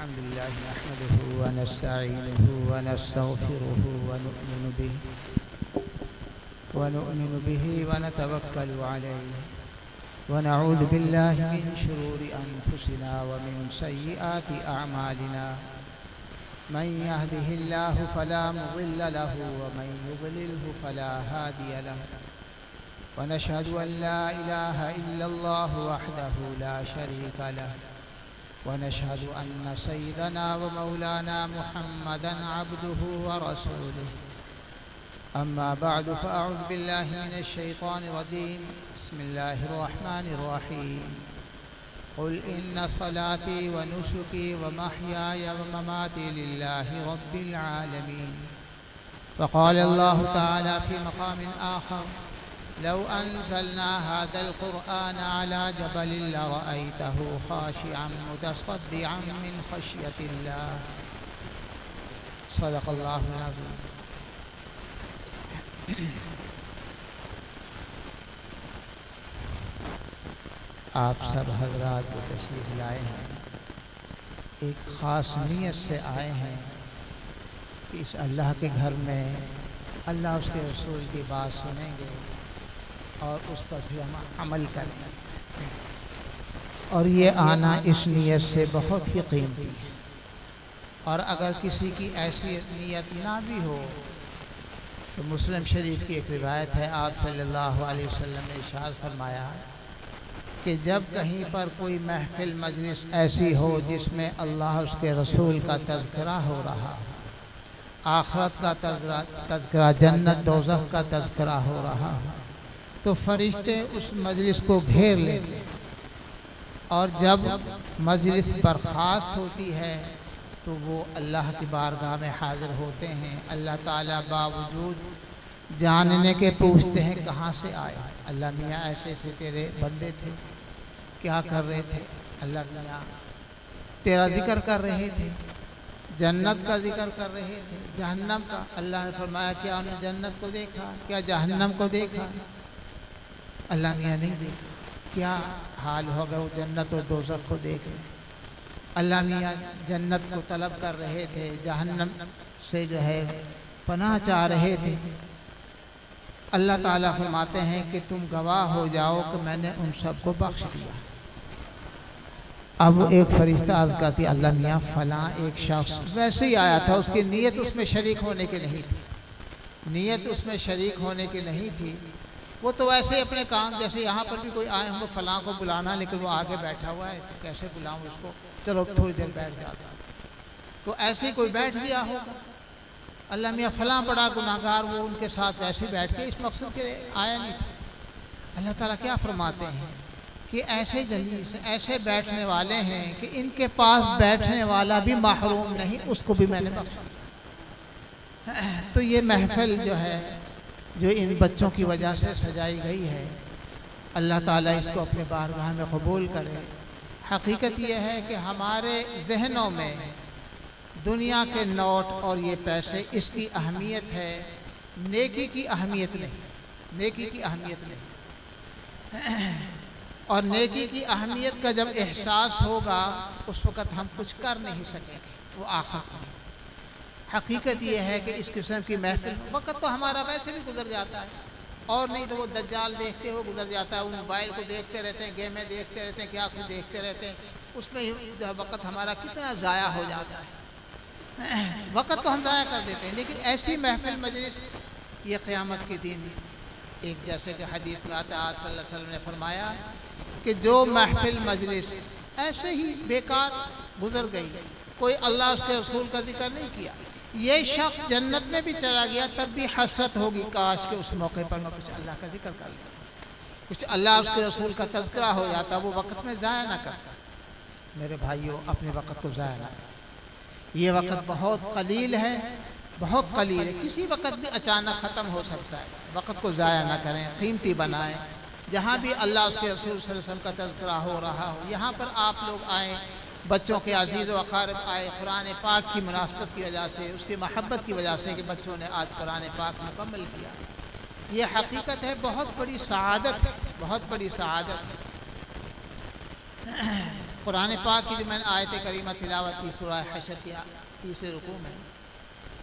الحمد لله نحمده ونستعينه ونستغفره ونؤمن به ونتوكل عليه ونعوذ بالله من شرور أنفسنا ومن سيئات أعمالنا من يهده الله فلا مضل له ومن يضلله فلا هادي له ونشهد أن لا إله إلا الله وحده لا شريك له ونشهد أن سيدنا ومولانا محمدًا عبده ورسوله أما بعد فأعوذ بالله من الشيطان الرجيم بسم الله الرحمن الرحيم قل إن صلاتي ونسكي ومحياي ومماتي لله رب العالمين وقال الله تعالى في مقام آخر لو أنزلنا هذا القرآن على جبل لرأيته خاشعا متصدعا من خشية الله صدق الله العظيم. آپ سب حضرات جو تشریف لائے ہیں ایک خاص نیت سے آئے ہیں کہ اس اللہ کے گھر میں اللہ اس کے رسول کی بات سنیں گے اور اس پر پھر ہم عمل کریں گے، اور یہ آنا اس نیت سے بہت ہی قیمتی ہے. اور اگر کسی کی ایسی نیت نہ بھی ہو تو مسلم شریف کی ایک روایت ہے، آپ صلی اللہ علیہ وسلم نے ارشاد فرمایا کہ جب کہیں پر کوئی محفل مجلس ایسی ہو جس میں اللہ اس کے رسول کا تذکرہ ہو رہا ہو، آخرت کا تذکرہ، جنت دوزخ کا تذکرہ ہو رہا ہو، تو فرشتے اس مجلس کو گھیر لیتے، اور جب مجلس برخاست ہوتی ہے تو وہ اللہ کی بارگاہ میں حاضر ہوتے ہیں. اللہ تعالیٰ باوجود جاننے کے پوچھتے ہیں کہاں سے آئے؟ اللہ میاں ایسے ایسے تیرے بندے تھے، کیا کر رہے تھے؟ اللہ میاں تیرا ذکر کر رہے تھے، جنت کا ذکر کر رہے تھے، جہنم کا. اللہ نے فرمایا کیا انہوں نے جنت کو دیکھا؟ کیا جہنم کو دیکھا؟ اللہ میاں نہیں دیکھا. کیا حال ہو اگر وہ جنت و دوزخ کو دیکھ لیں؟ اللہ میاں جنت کو طلب کر رہے تھے، جہنم سے جو ہے پناہ چاہ رہے تھے. اللہ تعالیٰ فرماتے ہیں کہ تم گواہ ہو جاؤ کہ میں نے ان سب کو بخش دیا. اب ایک فرشتہ عرض کرتی اللہ میاں فلاں ایک شخص ویسے ہی آیا تھا، اس کی نیت اس میں شریک ہونے کی نہیں تھی، نیت اس میں شریک ہونے کی نہیں تھی. وہ تو ویسے اپنے کام جیسے یہاں پر بھی کوئی آئے ہم کو فلاں کو بلانا، لیکن وہ آگے بیٹھا ہوا ہے تو کیسے بلاؤں اس کو، چلو تھوڑی دیر بیٹھ جاتا. تو ایسے ہی کوئی بیٹھ گیا ہوگا. اللہ میاں فلاں بڑا گناہگار وہ ان کے ساتھ ویسے بیٹھ کے اس مقصد کے آیا نہیں تھا. اللہ تعالیٰ کیا فرماتے ہیں کہ ایسے جلیس ایسے بیٹھنے والے ہیں کہ ان کے پاس بیٹھنے والا بھی محروم نہیں، اس کو بھی میں نے بخش دیا. تو یہ محفل جو ہے جو ان بچوں کی وجہ سے سجائی گئی ہے، اللہ تعالیٰ اس کو اپنے بارگاہ میں قبول کرے. حقیقت یہ ہے کہ ہمارے ذہنوں میں دنیا کے نوٹ اور یہ پیسے اس کی اہمیت ہے، نیکی کی اہمیت نہیں، نیکی کی اہمیت نہیں. اور نیکی کی اہمیت کا جب احساس ہوگا اس وقت ہم کچھ کر نہیں سکیں گے، وہ آخرت میں. حقیقت یہ ہے کہ اس قسم کی محفل وقت تو ہمارا ویسے بھی گزر جاتا ہے، اور نہیں تو وہ دجال دیکھتے ہوئے گزر جاتا ہے، وہ موبائل کو دیکھتے رہتے ہیں، گیمیں دیکھتے رہتے ہیں، کیا کچھ دیکھتے رہتے ہیں، اس میں جو وقت ہمارا کتنا ضائع ہو جاتا ہے. وقت تو ہم ضائع کر دیتے ہیں. لیکن ایسی محفل مجلس یہ قیامت کے دن ایک جیسے کہ حدیث میں آتا ہے، آج صلی اللہ علیہ وسلم نے فرمایا کہ جو محفل مجلس ایسے ہی بیکار گزر گئی، کوئی اللہ اس کے رسول کا ذکر نہیں کیا، یہ شخص جنت میں بھی چلا گیا تب بھی حسرت ہوگی کاش کہ اس موقع پر میں کچھ اللہ کا ذکر کر لوں، کچھ اللہ اس کے رسول کا تذکرہ ہو جاتا، وہ وقت میں ضائع نہ کرتا. میرے بھائیوں اپنے وقت کو ضائع نہ کریں. یہ وقت بہت قلیل ہے، بہت قلیل ہے، کسی وقت بھی اچانک ختم ہو سکتا ہے. وقت کو ضائع نہ کریں، قیمتی بنائیں. جہاں بھی اللہ اس کے رسول صلی اللہ علیہ وسلم کا تذکرہ ہو رہا ہو، یہاں پر آپ لوگ آئیں، بچوں کے عزیز و اقارب آئے. قرآن پاک کی مناسبت کی وجہ سے، اس کی محبت کی وجہ سے کہ بچوں نے آج قرآن پاک مکمل کیا. یہ حقیقت ہے، بہت بڑی سعادت ہے، بہت بڑی سعادت ہے. قرآن پاک کی جو میں نے آیت کریمہ تلاوت کی سورہ حشر کی تیسرے رکوع میں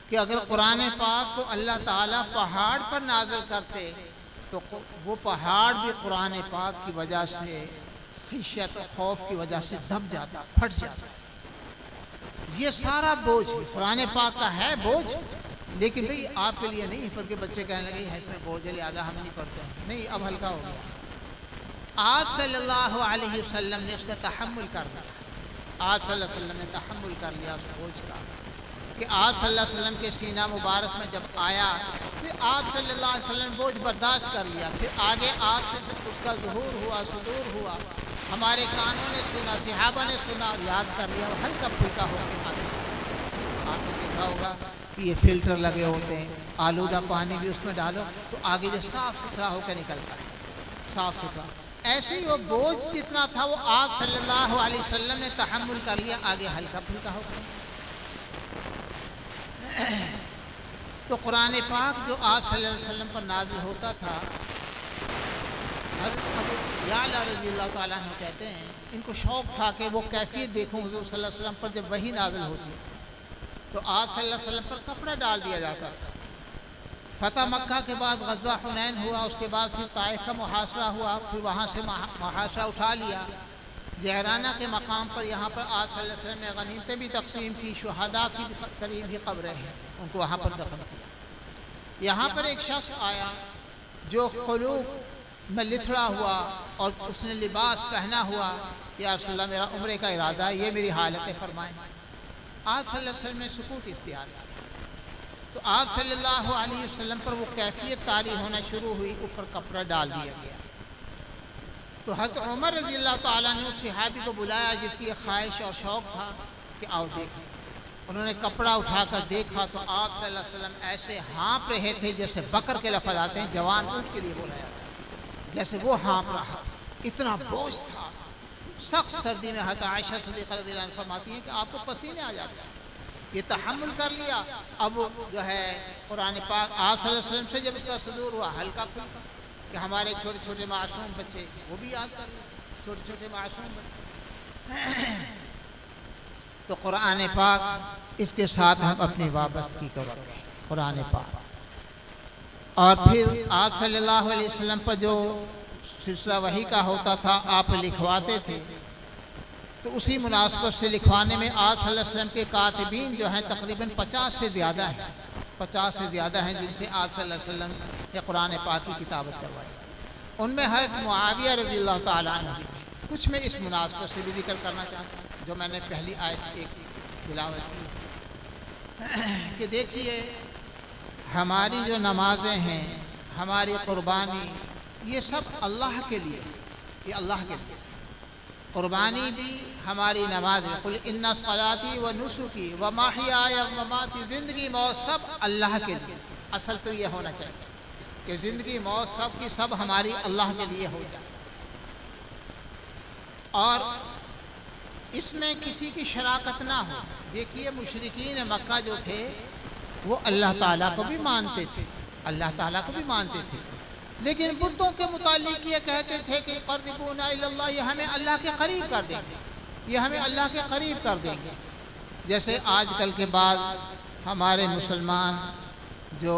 کہ اگر قرآن پاک کو اللہ تعالیٰ پہاڑ پر نازل کرتے تو وہ پہاڑ بھی قرآن پاک کی وجہ سے خشیت و خوف کی وجہ سے دب جاتا، پھٹ جاتا۔ یہ سارا بوجھ قرآن پاک کا ہے بوجھ، لیکن بھئی آپ کے لیے نہیں، بلکہ بچے کہنے لگے اس میں بوجھ ہے لہذا ہم نہیں پڑھتے ہیں، نہیں، اب ہلکا ہو گیا۔ آپ صلی اللہ علیہ وسلم نے اس کا تحمل کر لیا، آپ صلی اللہ علیہ وسلم نے تحمل کر لیا اس بوجھ کا، کہ آپ صلی اللہ علیہ وسلم کے سینہ مبارک میں جب آیا پھر آپ صلی اللہ علیہ وسلم نے بوجھ برداشت کر لیا، پھر آگے آپ سے اس کا ظہور ہوا، صدور ہوا، ہمارے کانوں نے سنا، صحابہ نے سنا اور یاد کر لیا، اور ہلکا پھلکا ہو کے آگے۔ آپ نے دیکھا ہوگا کہ یہ فلٹر لگے ہوتے ہیں، آلودہ پانی بھی اس میں ڈالو تو آگے جو صاف ستھرا ہو کے نکلتا ہے، صاف ستھرا۔ ایسے ہی وہ بوجھ جتنا تھا وہ آپ صلی اللہ علیہ وسلم نے تحمل کر لیا، آگے ہلکا پھلکا ہو گیا۔ تو قرآن پاک جو آپ صلی اللہ علیہ وسلم پر نازل ہوتا تھا، حضرت ابو یعلا رضی اللہ تعالیٰ عنہ کہتے ہیں ان کو شوق تھا کہ وہ کیفیت دیکھوں حضور صلی اللہ علیہ وسلم پر جب وحی نازل ہوتی تو آپ صلی اللہ علیہ وسلم پر کپڑا ڈال دیا جاتا تھا۔ فتح مکہ کے بعد غزوہ حنین ہوا، اس کے بعد پھر طائف کا محاصرہ ہوا، پھر وہاں سے محاصرہ اٹھا لیا، جہرانہ کے مقام پر یہاں پر آپ صلی اللہ علیہ وسلم نے غنیمتیں بھی تقسیم کی، شہداء کی قریب ہی قبریں ہیں، ان کو وہاں پر دفن کیا۔ یہاں پر ایک شخص آیا جو خلوق میں لتھڑا ہوا اور اس نے لباس پہنا ہوا، یا رسول اللہ میرا عمرے کا ارادہ ہے، یہ میری حالت فرمائیں۔ آپ صلی اللہ علیہ وسلم نے سکوت اختیار کیا، تو آپ صلی اللہ علیہ وسلم پر وہ کیفیت طاری ہونا شروع ہوئی، اوپر کپڑا ڈال دیا گیا۔ تو حضرت عمر رضی اللہ تعالیٰ نے اس صحابی کو بلایا جس کی خواہش اور شوق تھا کہ آؤ دیکھیں۔ انہوں نے کپڑا اٹھا کر دیکھا تو آپ صلی اللہ علیہ وسلم ایسے ہانپ رہے تھے جیسے بکر کے لفظ آتے ہیں، جوان اونٹ کے لیے بولا جاتا ہے، جیسے وہ ہانپ رہا، اتنا بوجھ تھا۔ سخت سردی میں حضرت عائشہ صدیقہ رضی اللہ عنہ فرماتی ہیں کہ آپ کو پسینے آ جاتے ہیں۔ یہ تحمل کر لیا، اب جو ہے قرآن پاک آپ صلی اللہ علیہ وسلم سے جب اس کا صدور ہوا، ہلکا پھلکا، کہ ہمارے چھوٹے چھوٹے معصوم بچے وہ بھی یاد کر لیں، چھوٹے چھوٹے معصوم بچے۔ تو قرآن پاک اس کے ساتھ ہم اپنی وابستگی کریں، قرآن پاک۔ اور پھر آپ صلی اللہ علیہ وسلم پر جو سلسلہ وحی کا ہوتا تھا آپ لکھواتے تھے، تو اسی مناسبت سے لکھوانے میں آپ صلی اللہ علیہ وسلم کے کاتبین جو ہیں تقریباً 50 سے زیادہ ہیں، 50 سے زیادہ ہیں جن سے آپ صلی اللہ علیہ وسلم نے قرآن پاک کی کتابت کروائی۔ ان میں حضرت معاویہ رضی اللہ تعالیٰ عنہ، کچھ میں اس مناسبت سے بھی ذکر کرنا چاہتا ہوں جو میں نے پہلی آیت ایک تلاوت کی، کہ دیکھیے ہماری جو نمازیں ہیں، ہماری قربانی، یہ سب اللہ کے لیے، یہ اللہ کے لیے۔ قربانی بھی ہماری نماز ہے، قل ان صلاتی و نسکی و محیای و مماتی، زندگی موت سب اللہ کے لیے۔ اصل تو یہ ہونا چاہیے کہ زندگی موت سب کی سب ہماری اللہ کے لیے ہو جائے، اور اس میں کسی کی شراکت نہ ہو۔ دیکھیے مشرکین مکہ جو تھے وہ اللہ تعالیٰ کو بھی مانتے تھے، اللہ تعالیٰ کو بھی مانتے تھے، لیکن بتوں کے متعلق یہ کہتے تھے کہ قربونا الی اللہ، یہ ہمیں اللہ کے قریب کر دیں گے، یہ ہمیں اللہ کے قریب کر دیں گے۔ جیسے آج کل کے بعد ہمارے مسلمان جو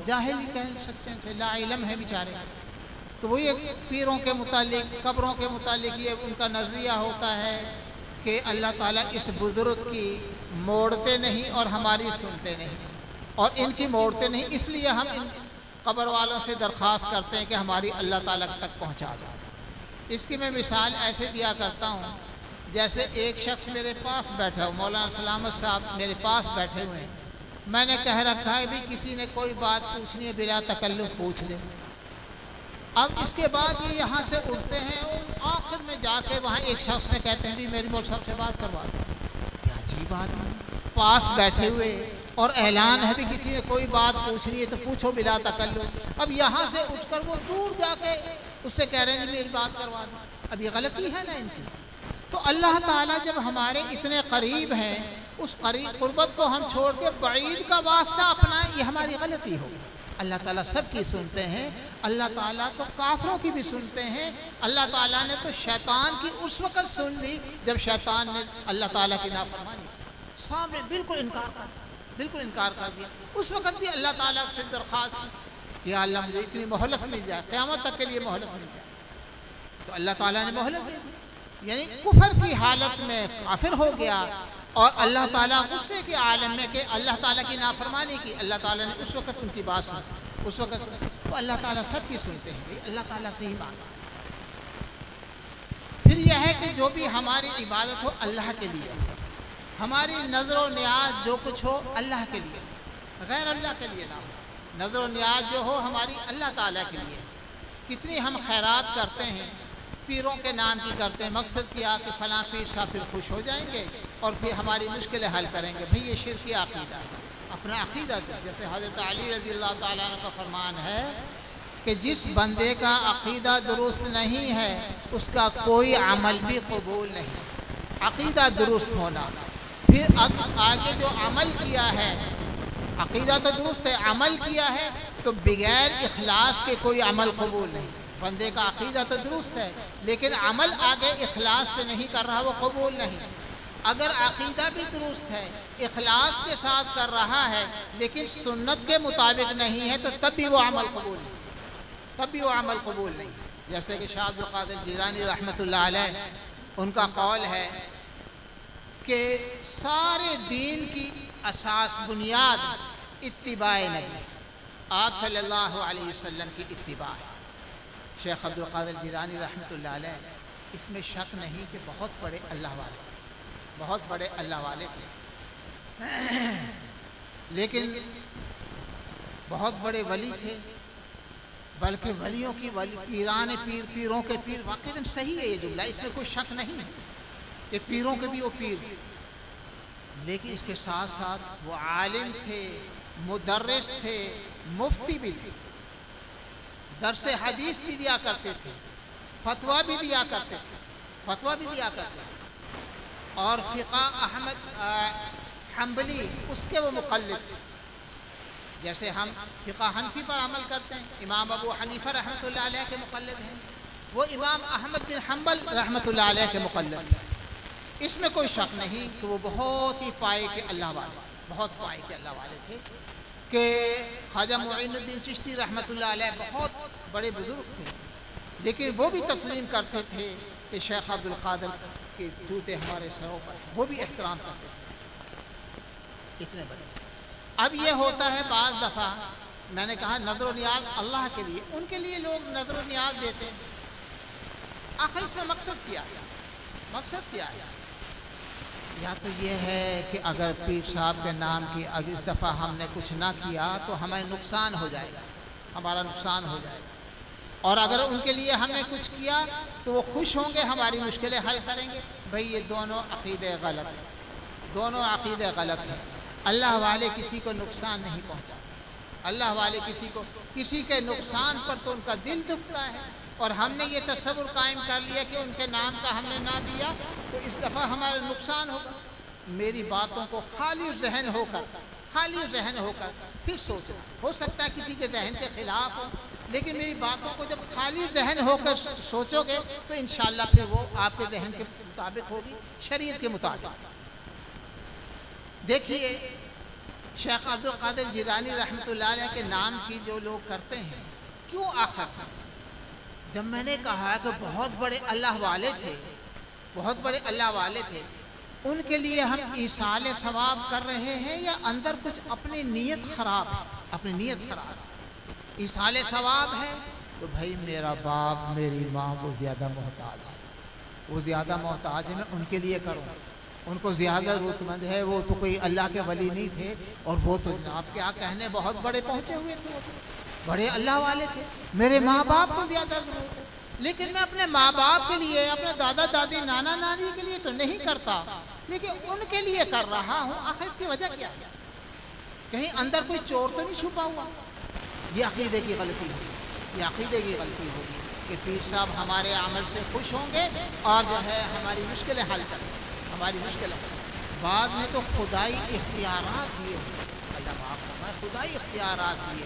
جاہل کہہ سکتے ہیں، لا علم ہے بیچارے، تو وہ یہ پیروں کے متعلق، قبروں کے متعلق یہ ان کا نظریہ ہوتا ہے کہ اللہ تعالیٰ اس بزرگ کی موڑتے نہیں اور ہماری سنتے نہیں، اور ان کی موڑتے نہیں، اس لیے ہم ان قبر والوں سے درخواست کرتے ہیں کہ ہماری اللہ تعالیٰ تک پہنچا جائے۔ اس کی میں مثال ایسے دیا کرتا ہوں، جیسے ایک شخص میرے پاس بیٹھا ہو، مولانا سلامت صاحب میرے پاس بیٹھے ہوئے ہیں، میں نے کہہ رکھا ہے بھی کسی نے کوئی بات پوچھنی ہے بلا تکلف پوچھ لے۔ اب اس کے بعد یہ یہاں سے اٹھتے ہیں اور آخر میں جا کے وہاں ایک شخص سے کہتے ہیں بھی میری مول صاحب سے بات کروا دو۔ یہ عجیب بات ہے، پاس بیٹھے ہوئے اور اعلان ہے بھی کسی نے کوئی بات پوچھنی ہے تو پوچھو بلا تکلف۔ اب یہاں سے اٹھ کر وہ دور جا کے اس سے کہہ رہے ہیں میری بات کروا دو، اب یہ غلطی ہے نا ان کی۔ تو اللہ تعالیٰ جب ہمارے اتنے قریب ہیں، اس قربت کو ہم چھوڑ کے بعید کا واسطہ اپنائیں، یہ ہماری غلطی ہوگی، اللہ تعالیٰ سب کی سنتے ہیں۔ اللہ تعالیٰ تو کافروں کی بھی سنتے ہیں۔ اللہ تعالیٰ نے تو شیطان کی اس وقت سن لی جب شیطان نے اللہ تعالیٰ کی نافرمانی سامنے بالکل انکار کر دیا۔ اس وقت بھی اللہ تعالیٰ سے درخواست کی کہ یا اللہ مجھے اتنی مہلت مل جائے، قیامت تک کے لیے مہلت مل جائے، تو اللہ تعالیٰ نے مہلت دے دی۔ یعنی کفر کی حالت میں کافر ہو گیا اور اللہ تعالیٰ غصے کے عالم میں کہ اللہ تعالیٰ کی نافرمانی کی، اللہ تعالیٰ نے اس وقت ان کی بات سنی، اس وقت تو اللہ تعالیٰ سب کی سنتے ہیں، اللہ تعالیٰ سے ہی بات۔ پھر یہ ہے کہ جو بھی ہماری عبادت ہو اللہ کے لیے، ہماری نظر و نیاز جو کچھ ہو اللہ کے لیے، غیر اللہ کے لیے نہ ہو۔ نظر و نیاز جو ہو ہماری اللہ تعالیٰ کے لیے۔ کتنی ہم خیرات کرتے ہیں، پیروں کے نام کی کرتے ہیں، مقصد کیا کہ فلاں پیر صاحب پھر خوش ہو جائیں گے اور پھر ہماری مشکلیں حل کریں گے۔ بھئی یہ شرکی عقیدہ ہے، اپنا عقیدہ دے۔ جیسے حضرت علی رضی اللہ تعالیٰ عنہ کا فرمان ہے کہ جس بندے کا عقیدہ درست نہیں ہے اس کا کوئی عمل بھی قبول نہیں۔ عقیدہ درست ہونا، پھر آگے جو عمل کیا ہے، عقیدہ تو درست ہے، عمل کیا ہے تو بغیر اخلاص کے کوئی عمل قبول نہیں۔ بندے کا عقیدہ تو درست ہے لیکن عمل آگے اخلاص سے نہیں کر رہا، وہ قبول نہیں۔ اگر عقیدہ بھی درست ہے، اخلاص کے ساتھ کر رہا ہے لیکن سنت کے مطابق نہیں ہے تو تب بھی وہ عمل قبول نہیں، جیسے کہ شاہ عبد القادر جیلانی رحمۃ اللہ علیہ، ان کا قول ہے کہ سارے دین کی اساس بنیاد اتباع نبی، آپ صلی اللہ علیہ وسلم کی اتباع ہے۔ شیخ عبد القادر جیلانی رحمۃ اللہ علیہ، اس میں شک نہیں کہ بہت بڑے اللہ والے تھے، لیکن بہت بڑے ولی تھے، بلکہ ولیوں کی پیران پیروں کے پیر، واقعاً صحیح ہے یہ جملہ، اس میں کوئی شک نہیں ہے کہ پیروں کے بھی وہ پیر تھے، لیکن اس کے ساتھ ساتھ وہ عالم تھے، مدرس تھے، مفتی بھی تھے، درس حدیث بھی دیا کرتے تھے، فتویٰ بھی دیا کرتے تھے، اور فقہ احمد حنبلی اس کے وہ مقلد تھے۔ جیسے ہم فقہ حنفی پر عمل کرتے ہیں، امام ابو حنیفہ رحمۃ اللہ علیہ کے مقلد ہیں، وہ امام احمد بن حنبل رحمۃ اللہ علیہ کے مقلد ہیں۔ اس میں کوئی شک نہیں کہ وہ بہت ہی پائے کے اللہ والے تھے، کہ خواجہ معین الدین چشتی رحمۃ اللہ علیہ بہت بڑے بزرگ تھے، لیکن وہ بھی تسلیم کرتے تھے کہ شیخ عبد القادر کے جوتے ہمارے سروں پر، وہ بھی احترام کرتے تھے، اتنے بڑے۔ اب یہ ہوتا ہے بعض دفعہ، میں نے کہا نظر و نیاز اللہ کے لیے، ان کے لیے لوگ نظر و نیاز دیتے ہیں، آخر اس میں مقصد کیا ہے؟ یا تو یہ ہے کہ اگر پیر صاحب کے نام کی اگر اس دفعہ ہم نے کچھ نہ کیا تو ہمیں نقصان ہو جائے گا، ہمارا نقصان ہو جائے گا، اور اگر ان کے لیے ہم نے کچھ کیا تو وہ خوش ہوں گے، ہماری مشکلیں حل کریں گے۔ بھئی یہ دونوں عقیدے غلط ہیں۔ اللہ والے کسی کو نقصان نہیں پہنچاتے، اللہ والے کسی کے نقصان پر تو ان کا دل دکھتا ہے، اور ہم نے یہ تصور قائم کر لیا کہ ان کے نام کا ہم نے نہ دیا تو اس دفعہ ہمارا نقصان ہوگا۔ میری باتوں کو خالی ذہن ہو کر پھر سوچنا، ہو سکتا ہے کسی کے ذہن کے خلاف ہو، لیکن میری باتوں کو جب خالی ذہن ہو کر سوچو گے تو انشاءاللہ پھر وہ آپ کے ذہن کے مطابق ہوگی، شریعت کے مطابق۔ دیکھیے شیخ عبد القادر جیلانی رحمۃ اللہ علیہ کے نام کی جو لوگ کرتے ہیں، کیوں آخر جب میں نے کہا کہ بہت بڑے اللہ والے تھے، ان کے لیے ہم ایصال ثواب کر رہے ہیں یا اندر کچھ اپنی نیت خراب ایصال ثواب ہے تو بھائی میرا باپ میری ماں وہ زیادہ محتاج ہے، میں ان کے لیے کروں، ان کو زیادہ ضرورت مند ہے، وہ تو کوئی اللہ کے ولی نہیں تھے، اور وہ تو جناب کیا کہنے بہت بڑے پہنچے ہوئے تھے، بڑے اللہ والے تھے، میرے ماں باپ کو زیادہ ضرورت ہے، لیکن میں اپنے ماں باپ کے لیے، اپنے دادا دادی نانا نانی کے لیے تو نہیں کرتا، لیکن ان کے لیے کر رہا ہوں، آخر اس کی وجہ کیا ہے؟ کہیں اندر کوئی چور تو نہیں چھپا ہوا؟ یہ عقیدے کی غلطی ہوگی کہ پیر صاحب ہمارے عمل سے خوش ہوں گے اور جو ہے ہماری مشکلیں حل کریں، بعد میں تو خدائی اختیارات دیے، اللہ معاف فرمائے، خدائی اختیارات دیے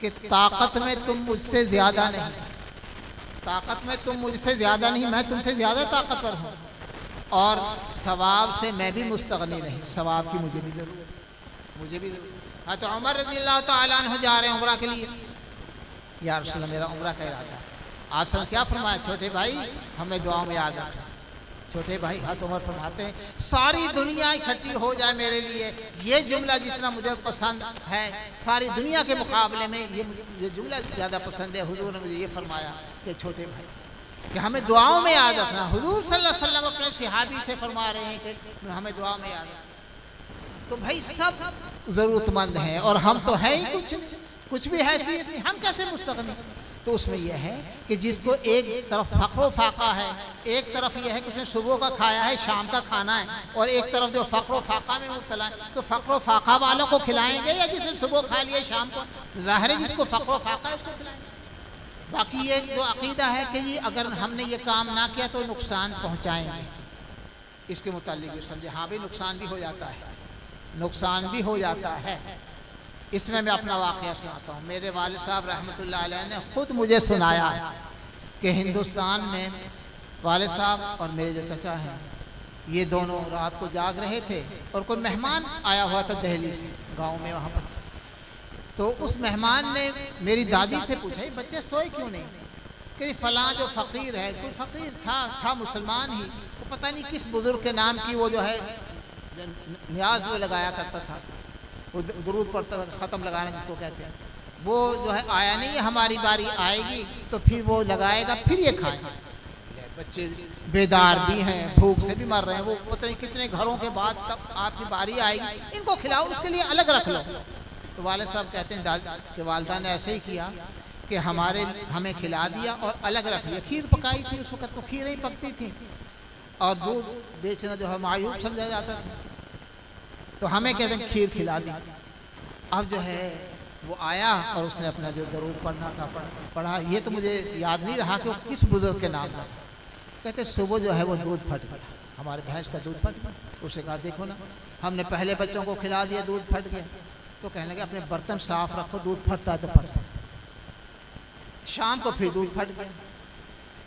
کہ طاقت میں تم مجھ سے زیادہ نہیں، طاقت میں تم مجھ سے زیادہ نہیں، میں تم سے زیادہ طاقتور ہوں، اور ثواب سے میں بھی مستغنی نہیں، ثواب کی مجھے بھی ضرورت، مجھے بھی ضرورت۔ حضرت عمر رضی اللہ تعالیٰ عنہ جا رہے ہیں عمرہ کے لیے، یا رسول اللہ میرا عمرہ کا ارادہ ہے۔ آپ نے کیا فرمایا؟ چھوٹے بھائی ہمیں دعاؤں میں یاد رکھنا۔ چھوٹے بھائی حضرت عمر فرماتے ہیں ساری دنیا اکٹھی ہو جائے میرے لیے، یہ جملہ جتنا مجھے پسند ہے ساری دنیا کے مقابلے میں یہ جملہ زیادہ پسند ہے۔ حضور نے مجھے یہ فرمایا کہ چھوٹے بھائی کہ ہمیں دعاؤں میں یاد رکھنا۔ حضور صلی اللہ علیہ وسلم اپنے صحابی سے فرما رہے ہیں کہ ہمیں دعاؤں میں یاد رکھنا۔ تو بھائی سب ضرورت مند ہیں اور ہم تو ہے ہی کچھ بھی حیثیت نہیں، ہم کیسے مستغنی؟ تو اس میں یہ ہے کہ جس کو ایک طرف فقر و فاقہ ہے، ایک طرف یہ ہے کہ اس نے صبح کا کھایا ہے شام کا کھانا ہے، اور ایک طرف جو فقر و فاقہ میں مبتلا ہے، تو فقر و فاقہ والوں کو کھلائیں گے یا جس نے صبح کھا لیا شام کو؟ ظاہر ہے جس کو فقر و فاقہ ہے اس کو کھلائیں گے۔ باقی یہ جو عقیدہ ہے کہ یہ اگر ہم نے یہ کام نہ کیا تو نقصان پہنچائیں گے، اس کے متعلق یہ سمجھے ہاں بھی نقصان بھی ہو جاتا ہے، نقصان بھی ہو جاتا ہے۔ اس میں اپنا واقعہ سناتا ہوں۔ میرے والد صاحب رحمۃ اللہ علیہ نے خود مجھے سنایا کہ ہندوستان میں والد صاحب اور میرے جو چچا ہیں یہ دونوں رات کو جاگ رہے تھے اور کوئی مہمان آیا ہوا تھا دہلی سے گاؤں میں وہاں پر، تو اس مہمان نے میری دادی سے پوچھا یہ بچے سوئے کیوں نہیں؟ کہ فلاں جو فقیر ہے، کوئی فقیر تھا مسلمان ہی، وہ پتہ نہیں کس بزرگ کے نام کی وہ جو ہے نیاز وہ لگایا کرتا تھا، وہ درود پڑھتا ختم لگانا جس کو کہتے ہیں، وہ جو ہے آیا نہیں، یہ ہماری باری آئے گی تو پھر وہ لگائے گا پھر یہ کھائیں گے۔ بچے بیدار بھی ہیں، بھوک سے بھی مر رہے ہیں، وہ پتہ نہیں کتنے گھروں کے بعد تب آپ کی باری آئے گی، ان کو کھلاؤ، اس کے لیے الگ رکھ لو۔ تو والد صاحب کہتے ہیں کہ والدہ نے ایسے ہی کیا کہ ہمیں کھلا دیا اور الگ رکھ لیا۔ کھیر پکائی تھی، اس وقت تو کھیریں ہی پکتی تھیں اور دودھ بیچنا جو ہے معیوب سمجھا جاتا تھا، تو ہمیں کہتے ہیں کھیر کھلا دی۔ اب جو ہے وہ آیا اور اس نے اپنا جو درود پڑھنا تھا پڑھا، یہ تو مجھے یاد نہیں رہا کہ وہ کس بزرگ کے نام تھا۔ کہتے صبح جو ہے وہ دودھ پھٹ گیا، ہمارے بھینس کا دودھ پھٹ گیا۔ اسے کہا دیکھو نا ہم نے پہلے بچوں کو کھلا دیا دودھ پھٹ گیا، تو کہنے لگے اپنے برتن صاف رکھو، دودھ پھٹتا ہے تو پھٹتا۔ شام کو پھر دودھ پھٹ گیا،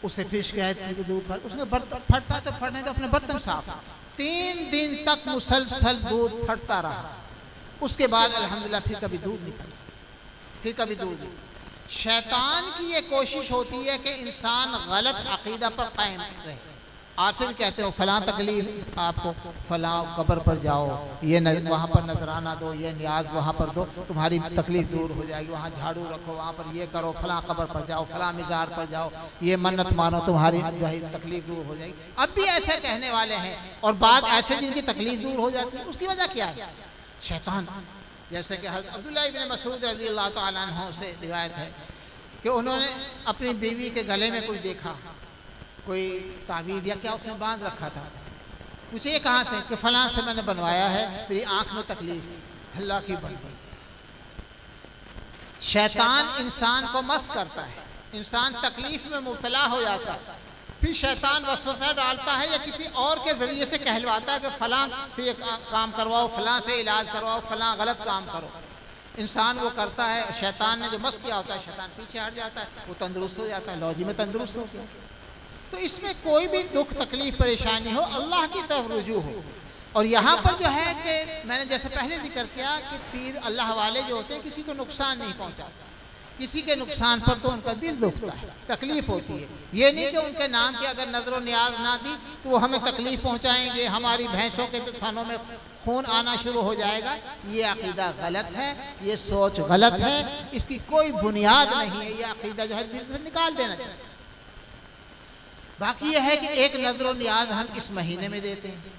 اسے پھر شکایت کی کہ دودھ پھٹ، اس نے برتن پھٹتا ہے تو پھٹنے تو اپنے برتن صاف۔ 3 دن تک مسلسل دودھ پھٹتا رہا، اس کے بعد الحمدللہ پھر کبھی دودھ نہیں پھٹا، پھر کبھی دودھ نہیں۔ شیطان کی یہ کوشش ہوتی ہے کہ انسان غلط عقیدہ پر قائم رہے۔ آپ سے بھی کہتے ہو فلاں تکلیف آپ کو، فلاں قبر پر جاؤ، یہ وہاں پر نذرانہ دو، یہ نیاز وہاں پر دو، تمہاری تکلیف دور ہو جائے گی، وہاں جھاڑو رکھو، وہاں پر یہ کرو، فلاں قبر پر جاؤ، فلاں مزار پر جاؤ، یہ منت مانو، تمہاری تکلیف دور ہو جائے گی۔ اب بھی ایسے کہنے والے ہیں اور بعض ایسے جن کی تکلیف دور ہو جاتی ہے، اس کی وجہ کیا ہے؟ شیطان۔ جیسے کہ حضرت عبداللہ ابن مسعود رضی اللہ تعالیٰ عنہ سے روایت ہے کہ انہوں نے اپنی بیوی کے گلے میں کچھ دیکھا، کوئی تعویذ یا کیا اس نے باندھ رکھا تھا۔ پوچھے یہ کہاں سے؟ کہ فلاں سے میں نے بنوایا ہے، میری آنکھ میں تکلیف، اللہ کی بندی۔ شیطان انسان کو مس کرتا ہے، انسان تکلیف میں مبتلا ہو جاتا ہے، پھر شیطان وسوسہ ڈالتا ہے یا کسی اور کے ذریعے سے کہلواتا ہے کہ فلاں سے یہ کام کرواؤ، فلاں سے علاج کرواؤ، فلاں غلط کام کرو۔ انسان وہ کرتا ہے، شیطان نے جو مس کیا ہوتا ہے شیطان پیچھے ہٹ جاتا ہے، وہ تندرست ہو جاتا ہے، لو جی میں تندرست ہو گیا۔ تو اس میں کوئی بھی دکھ تکلیف پریشانی ہو اللہ کی طرف رجوع ہو۔ اور یہاں پر جو ہے کہ میں نے جیسے پہلے ذکر کیا کہ پیر اللہ والے جو ہوتے ہیں کسی کو نقصان نہیں پہنچاتے، کسی کے نقصان پر تو ان کا دل دکھتا ہے، تکلیف ہوتی ہے۔ یہ نہیں کہ ان کے نام کی اگر نظر و نیاز نہ دی تو وہ ہمیں تکلیف پہنچائیں گے، ہماری بھینسوں کے تھنوں میں خون آنا شروع ہو جائے گا۔ یہ عقیدہ غلط ہے، یہ سوچ غلط ہے، اس کی کوئی بنیاد نہیں ہے، یہ عقیدہ جو ہے دل سے نکال دینا چاہیے۔ باقی یہ ہے کہ ایک نظر و نیاز ہم اس مہینے میں دیتے ہیں۔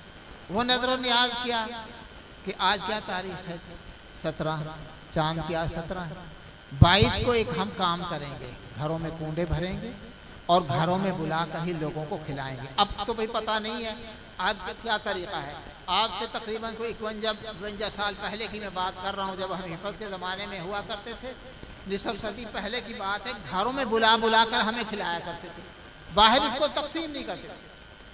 وہ نظر و نیاز کیا کہ آج کیا تاریخ ہے؟ 17، چاند کیا 17 ہے، 22 کو ایک ہم کام کریں گے، گھروں میں کنڈے بھریں گے اور گھروں میں بلا کر ہی لوگوں کو کھلائیں گے۔ اب تو بھئی پتہ نہیں ہے آج کیا طریقہ ہے، آج سے تقریباً کوئی 51 سال پہلے کی میں بات کر رہا ہوں، جب ہم حفظ کے زمانے میں ہوا کرتے تھے، نصف صدی پہلے کی بات ہے، گھروں میں بلا کر ہمیں کھلایا کرتے تھے، باہر اس کو تقسیم نہیں کرتے تھے،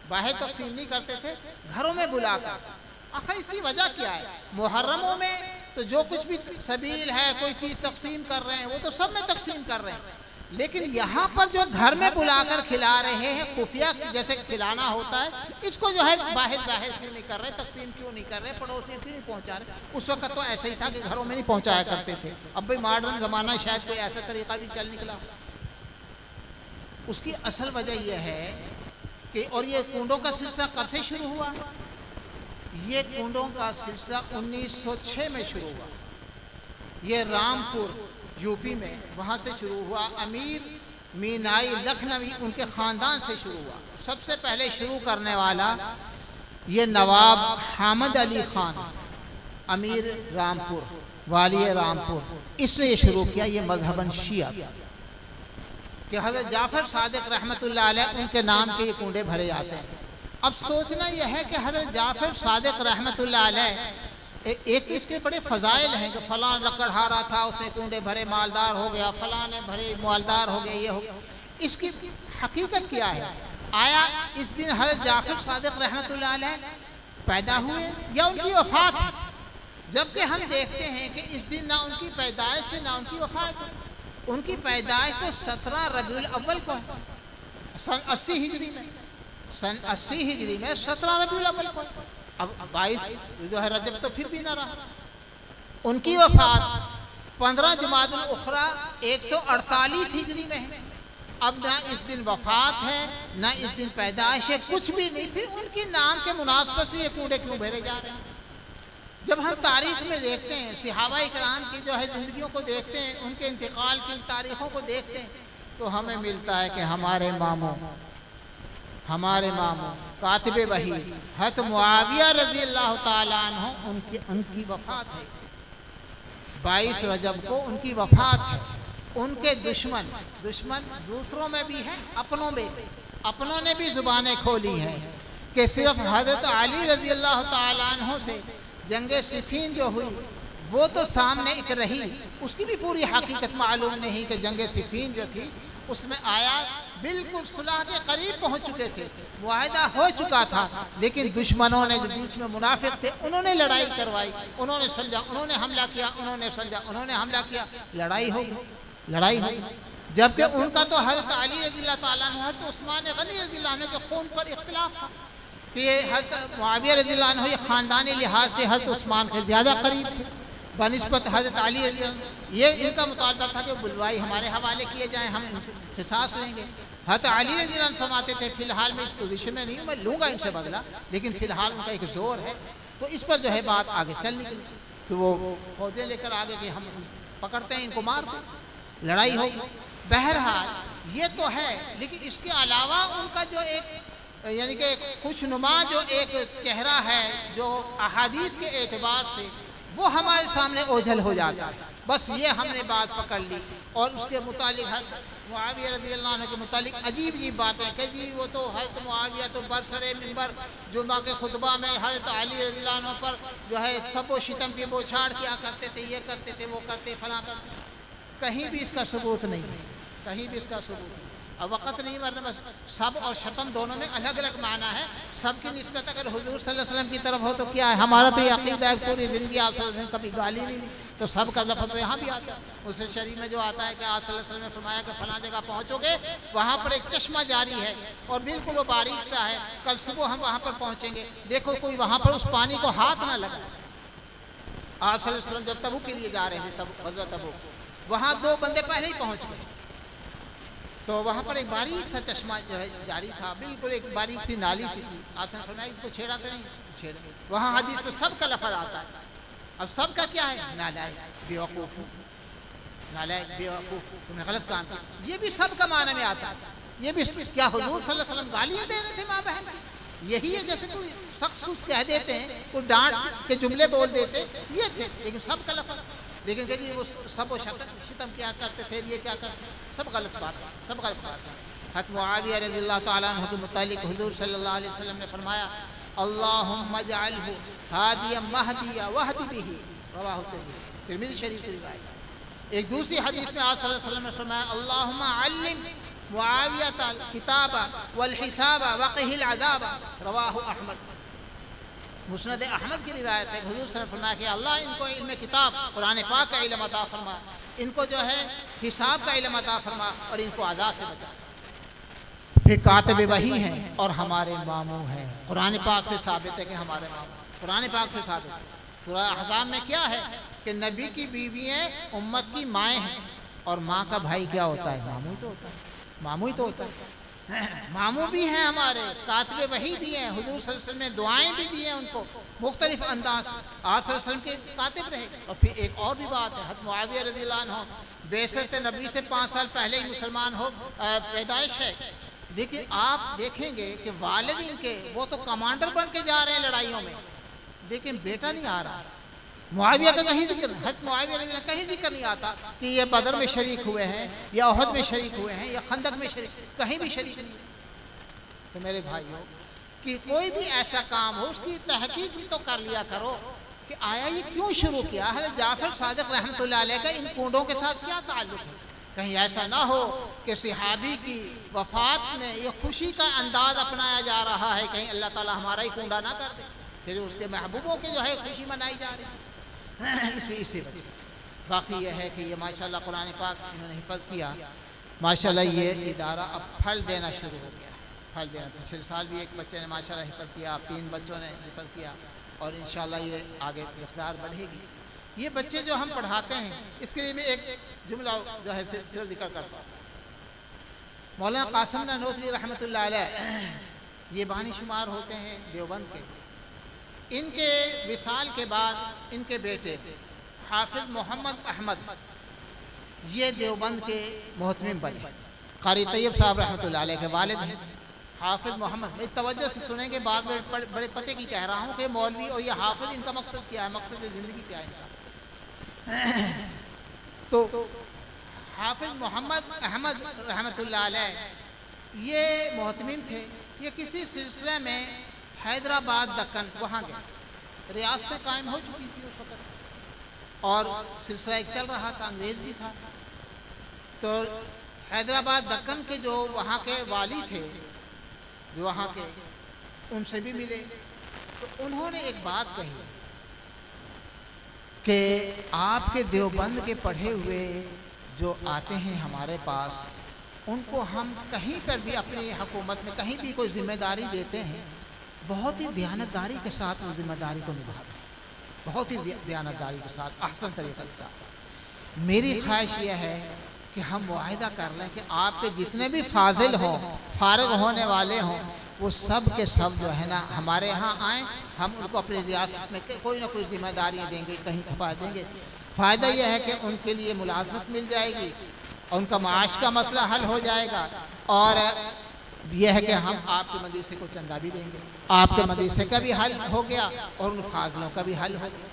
باہر تقسیم نہیں کرتے تھے، گھروں میں بلا کر۔ آخر اس کی وجہ کیا ہے؟ محرموں میں تو جو کچھ بھی سبیل ہے کوئی چیز تقسیم کر رہے ہیں وہ تو سب میں تقسیم کر رہے ہیں، لیکن یہاں پر جو گھر میں بلا کر کھلا رہے ہیں خفیہ جیسے کھلانا ہوتا ہے، اس کو جو ہے باہر ظاہر کیوں نہیں کر رہے، تقسیم کیوں نہیں کر رہے، پڑوسیوں کیوں نہیں پہنچا رہے؟ اس وقت تو ایسا ہی تھا کہ گھروں میں نہیں پہنچایا کرتے تھے، اب بھئی ماڈرن زمانہ شاید کوئی ایسا طریقہ بھی چل نکلا۔ اس کی اصل وجہ یہ ہے کہ اور یہ کنڈوں کا سلسلہ کب سے شروع ہوا؟ یہ کنڈوں کا سلسلہ 1906 میں شروع ہوا، یہ رامپور یو پی میں وہاں سے شروع ہوا، امیر مینائی لکھنوی ان کے خاندان سے شروع ہوا۔ سب سے پہلے شروع کرنے والا یہ نواب حامد علی خان امیر رامپور والی رامپور، اس نے یہ شروع کیا، یہ مذہباً شیعہ کہ حضرت جعفر صادق رحمۃ اللہ علیہ ان کے نام کے یہ کنڈے بھرے جاتے ہیں۔ اب سوچنا یہ ہے کہ حضرت جعفر صادق رحمۃ اللہ علیہ ایک اس کے بڑے فضائل ہیں کہ فلاں لکڑہارا تھا اس نے کنڈے بھرے مالدار ہو گیا، فلاں نے بھرے مالدار ہو گیا، یہ ہو گیا۔ اس کی حقیقت کیا ہے؟ آیا اس دن حضرت جعفر صادق رحمۃ اللہ علیہ پیدا ہوئے یا ان کی وفات ہے؟ جبکہ ہم دیکھتے ہیں کہ اس دن نہ ان کی پیدائش ہے نہ ان کی وفات ہے۔ ان کی پیدائش تو 17 ربیع الاول کو ہے، سن 80 ہجری میں، سن 80 ہجری میں 17 ربیع الاول کو ہے۔ اب 22 جو ہے رجب تو پھر بھی نہ رہا۔ ان کی وفات 15 جمادی الاخری 148 ہجری میں ہے۔ اب نہ اس دن وفات ہے نہ اس دن پیدائش ہے، کچھ بھی نہیں، پھر ان کے نام کے مناسبت سے یہ کنڈے کیوں بھیرے جا رہے ہیں؟ جب ہم تاریخ میں دیکھتے ہیں، صحابہ اکرام کی جو ہے زندگیوں کو دیکھتے ہیں، ان کے انتقال کی تاریخوں کو دیکھتے ہیں، تو ہمیں ملتا ہے کہ ہمارے ماموں کاتب وحی حضرت معاویہ رضی اللہ تعالیٰ عنہ ان کی وفات ہے، 22 رجب کو ان کی وفات ہے۔ ان کے دشمن دوسروں میں بھی ہیں، اپنوں نے بھی زبانیں کھولی ہیں کہ صرف حضرت علی رضی اللہ تعالیٰ عنہ سے جنگ صفین جو ہوئی وہ تو سامنے ایک رہی، اس کی بھی پوری حقیقت معلوم نہیں کہ جنگ صفین جو تھی اس میں آیا بالکل صلح کے قریب پہنچ چکے تھے، معاہدہ ہو چکا تھا، لیکن دشمنوں نے جو بیچ میں منافق تھے انہوں نے لڑائی کروائی، انہوں نے سلجھا، انہوں نے حملہ کیا، انہوں نے سلجھا، انہوں نے حملہ کیا، لڑائی ہو گئی۔ جبکہ ان کا تو حضرت علی رضی اللہ تعالیٰ عنہ، حضرت عثمان غنی رضی اللہ عنہ کے خون پر اختلاف تھا کہ یہ حضرت معاویہ رضی اللہ عنہ یہ خاندانی لحاظ سے حضرت عثمان کے زیادہ قریب تھے بنسبت حضرت علی رضی اللہ عنہ۔ یہ ان کا مطالبہ تھا کہ بلوائی ہمارے حوالے کیے جائیں، ہم ان سے قصاص لیں گے۔ حضرت علی رضی اللہ عنہ فرماتے تھے فی الحال میں اس پوزیشن میں نہیں ہوں، میں لوں گا ان سے بدلہ، لیکن فی الحال ان کا ایک زور ہے، تو اس پر جو ہے بات آگے چل نکلی تو وہ فوجیں لے کر آگے کہ ہم پکڑتے ہیں ان کو، مارتے ہیں، لڑائی ہوگی۔ بہرحال یہ تو ہے، لیکن اس کے علاوہ ان کا جو ایک یعنی کہ خوشنما جو ایک چہرہ ہے جو احادیث کے اعتبار سے وہ ہمارے سامنے اوجھل ہو جاتا ہے۔ بس یہ ہم نے بات پکڑ لی، اور اس کے متعلق حضرت معاویہ رضی اللہ عنہ کے متعلق عجیب باتیں کہ جی وہ تو حضرت معاویہ تو برسر منبر جمعہ کے خطبہ میں حضرت علی رضی اللہ عنہ پر جو ہے سب و شتم کی بوچھاڑ کیا کرتے تھے، یہ کرتے تھے، وہ کرتے، فلاں کرتے۔ کہیں بھی اس کا ثبوت نہیں ہے، کہیں بھی اس کا ثبوت نہیں۔ اب وقت نہیں ورنہ بس سب اور شتم دونوں میں الگ الگ معنی ہے۔ سب کی نسبت اگر حضور صلی اللہ علیہ وسلم کی طرف ہو تو کیا ہے؟ ہمارا تو یہ عقیدہ ہے پوری زندگی آپ صلی اللہ علیہ وسلم کبھی گالی نہیں دی، تو سب کا لفظ تو یہاں بھی آتا ہے۔ اس شریف میں جو آتا ہے کہ آپ صلی اللہ علیہ وسلم نے فرمایا کہ فلاں جگہ پہنچو گے وہاں پر ایک چشمہ جاری ہے اور بالکل وہ باریک سا ہے، کل صبح ہم وہاں پر پہنچیں گے، دیکھو کوئی وہاں پر اس پانی کو ہاتھ نہ لگا۔ آپ صلی اللہ علیہ وسلم جب تبوک کے لیے جا رہے تھے، غزوہ تبوک، وہاں 2 بندے پہلے ہی پہنچ گئے، تو وہاں پر ایک باریک سا چشمہ جو ہے جاری تھا، بالکل ایک باریک سی نالی سی تھی۔ آپ نے فرمایا اس کو چھیڑا تو نہیں چھیڑا۔ وہاں حدیث میں سب کا لفظ آتا ہے، اب سب کا کیا ہے؟ نالائق، بیوقوف، نالائق، بیوقوف، تم نے غلط کام کیا، یہ بھی سب کا معنی میں آتا ہے۔ یہ بھی کیا حضور صلی اللہ علیہ وسلم گالیاں دے رہے تھے ماں بہن کی؟ یہی ہے جیسے کوئی سخت سوس کہہ دیتے ہیں، کوئی ڈانٹ کے جملے بول دیتے، یہ تھے، لیکن سب کا لفظ، لیکن کہ جی وہ سب و شتم کیا کرتے تھے، یہ کیا کرتے تھے، سب غلط بات ہے، سب غلط بات ہے۔ حضرت معاویہ رضی اللہ تعالیٰ عنہ کے متعلق حضور صلی اللہ علیہ وسلم نے فرمایا اللہم اجعلہ ہادیا مہدیا واہد بہ، رواہ ترمذی شریف کی روایت۔ ایک دوسری حدیث میں آپ صلی اللہ علیہ وسلم نے فرمایا اللہم علم معاویہ الکتاب والحساب وقہ العذاب، رواہ احمد۔ مسند احمد کی روایت ہے، حضور صلی اللہ علیہ وسلم نے فرمایا کہ اللہ ان کو علم کتاب قرآن پاک کا علم عطا فرما، ان کو جو ہے حساب کا علم عطا فرما، اور ان کو عذاب سے بچا۔ پھر کاتب وحی ہیں اور ہمارے ماموں ہیں، قرآن پاک سے ثابت ہے کہ ہمارے ماموں، قرآن پاک سے ثابت ہے۔ سورہ احزاب میں کیا ہے کہ نبی کی بیوییں امت کی مائیں ہیں، اور ماں کا بھائی کیا ہوتا ہے؟ ماموں ہی تو ہوتا ہے، ماموں ہی تو ہوتا ہے۔ ماموں بھی ہیں ہمارے، کاتب وحی بھی ہیں، حضور صلی اللہ علیہ وسلم نے دعائیں بھی دی ہیں ان کو مختلف انداز، آپ صلی اللہ علیہ وسلم کے کاتب رہے۔ اور پھر ایک اور بھی بات ہے، حضرت معاویہ رضی اللہ عنہ بعثت نبی سے 5 سال پہلے ہی مسلمان ہو پیدائش ہے، لیکن آپ دیکھیں گے کہ والد ان کے وہ تو کمانڈر بن کے جا رہے ہیں لڑائیوں میں، لیکن بیٹا نہیں آ رہا۔ معاویہ کا کہیں ذکر، حضرت معاویہ رضی اللہ کہیں ذکر نہیں آتا کہ یہ بدر میں شریک ہوئے ہیں یا احد میں شریک ہوئے ہیں یا خندق میں شریک، کہیں بھی شریک نہیں۔ تو میرے بھائیوں کہ کوئی بھی ایسا کام ہو اس کی تحقیق بھی تو کر لیا کرو کہ آیا یہ کیوں شروع کیا۔ حضرت جعفر صادق رحمۃ اللہ علیہ کا ان کنڈوں کے ساتھ کیا تعلق ہے؟ کہیں ایسا نہ ہو کہ صحابی کی وفات میں یہ خوشی کا انداز اپنایا جا رہا ہے، کہیں اللہ تعالیٰ ہمارا ہی کنڈا نہ کر دے، پھر اس کے محبوبوں کی جو ہے خوشی منائی جا رہی ہے۔ اسی وجہ باقی یہ ہے کہ یہ ماشاءاللہ قرآن پاک انہوں نے حفظ کیا، ماشاءاللہ یہ ادارہ اب پھل دینا شروع ہو گیا، پھل دینا۔ پچھلے سال بھی ایک بچے نے ماشاءاللہ حفظ کیا، 3 بچوں نے حفظ کیا، اور انشاءاللہ یہ آگے مقدار بڑھے گی۔ یہ بچے جو ہم پڑھاتے ہیں اس کے لیے میں ایک جملہ جو ہے صرف ذکر کرتا ہوں۔ مولانا قاسم نانوتوی رحمۃ اللہ علیہ یہ بانی شمار ہوتے ہیں دیوبند کے۔ ان کے وصال کے بعد ان کے بیٹے حافظ محمد احمد یہ دیوبند کے محتمم بنے۔ قاری طیب صاحب رحمۃ اللہ علیہ کے والد ہیں حافظ محمد۔ میں توجہ سے سنیں گے، بعد میں بڑے پتے کی کہہ رہا ہوں کہ مولوی اور یہ حافظ ان کا مقصد کیا ہے، مقصد زندگی کیا ہے ان کا۔ تو حافظ محمد احمد رحمۃ اللہ علیہ یہ محتمم تھے، یہ کسی سلسلے میں حیدرآباد دکن وہاں گئے، ریاستیں قائم ہو چکی تھی اس وقت اور سلسلہ ایک چل رہا تھا، انگریز بھی تھا۔ تو حیدرآباد دکن کے جو وہاں کے والی تھے، جو وہاں کے، ان سے بھی ملے، تو انہوں نے ایک بات کہی کہ آپ کے دیوبند کے پڑھے ہوئے جو آتے ہیں ہمارے پاس، ان کو ہم کہیں پر بھی اپنی حکومت میں کہیں بھی کوئی ذمہ داری دیتے ہیں، بہت ہی دیانتداری کے ساتھ وہ ذمہ داری کو نبھاتے ہیں، بہت ہی دیانتداری کے ساتھ، احسن طریقے کے ساتھ۔ میری خواہش یہ ہے کہ ہم معاہدہ کر لیں کہ آپ کے جتنے بھی فاضل ہوں، فارغ ہونے والے ہوں، وہ سب کے سب جو ہے نا ہمارے ہاں آئیں، ہم ان کو اپنی ریاست میں کوئی نہ کوئی ذمہ داریاں دیں گے، کہیں کھپا دیں گے۔ فائدہ یہ ہے کہ ان کے لیے ملازمت مل جائے گی، اور ان کا معاش کا مسئلہ حل ہو جائے گا، اور یہ ہے کہ ہم آپ کے مدرسے کو چندہ بھی دیں گے، آپ کے مدرسے کا بھی حل ہو گیا اور ان فاضلوں کا بھی حل ہو گیا۔